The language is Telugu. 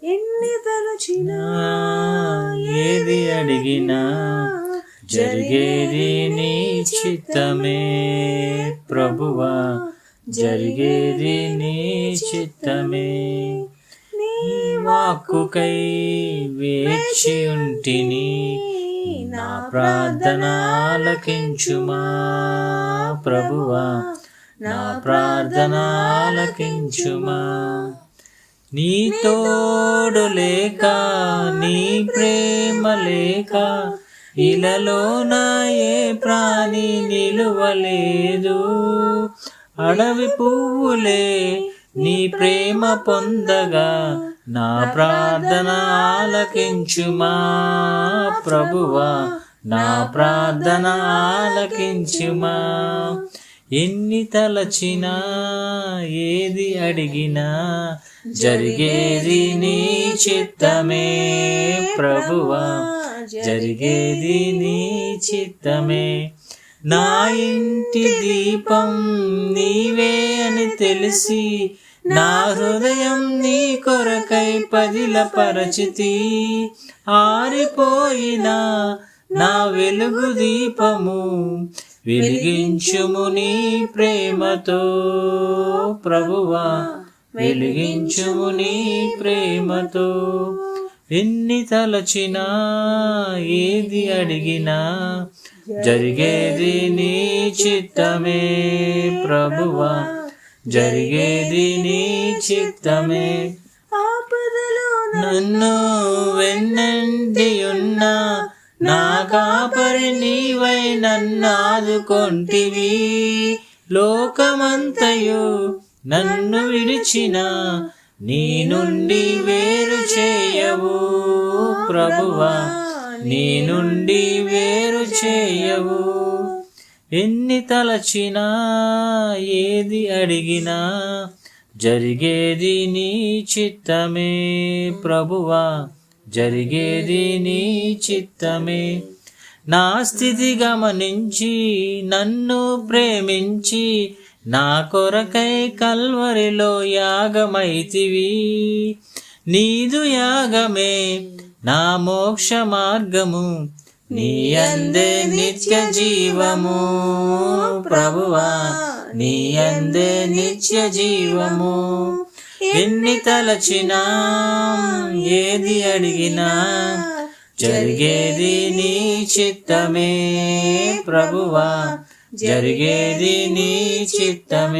ఎన్ని తలచినా ఏది అడిగినా జరిగేది నీ చిత్తమే ప్రభువా, జరిగేది నీ చిత్తమే. నీ వాక్కుకై వేచి ఉంటిని, నా ప్రార్థన ఆలకించుమా ప్రభువా, నా ప్రార్థన ఆలకించుమా. నీ తోడు లేక, నీ ప్రేమ లేక, ఇలలో నా ఏ ప్రాణి నిలువలేదు. అడవి పువ్వులే నీ ప్రేమ పొందగా, నా ప్రార్థన ఆలకించుమా ప్రభువా, నా ప్రార్థన ఆలకించుమా. ఎన్ని తలచినా ఏది అడిగినా జరిగేది నీ చిత్తమే ప్రభువా, జరిగేది నీ చిత్తమే. నా ఇంటి దీపం నీవే అని తెలిసి, నా హృదయం నీ కొరకై పదిలపరచితి. ఆరిపోయిన నా వెలుగు దీపము వెలిగించుము నీ ప్రేమతో ప్రభువా, వెలిగించుము నీ ప్రేమతో. ఎన్ని తలచినా ఏది అడిగినా జరిగేది నీ చిత్తమే ప్రభువా, జరిగేది నీ చిత్తమే. ఆపదలో నన్ను వెన్నంటి ఉన్నా నా కాపరి నీవై నన్ను ఆదుకొంటివి. లోకమంతయు నన్ను విడిచిన నీ నుండి వేరు చేయవు ప్రభువా, నీ నుండి వేరు చేయవు. ఎన్ని తలచినా ఏది అడిగినా జరిగేది నీ చిత్తమే ప్రభువా, జరిగేది నీ చిత్తమే. నా స్థితి గమనించి నన్ను ప్రేమించి, నా కొరకై కల్వరిలో యాగమైతివి. నీదు యాగమే నా మోక్ష మార్గము, నీ యందే నిత్య జీవము ప్రభువా, నీ యందే నిత్య జీవము. ఎన్ని తలచినా ఏది అడిగినా జరిగేది నీ చిత్తమే ప్రభువా, జరిగేది నీ చిత్తమే.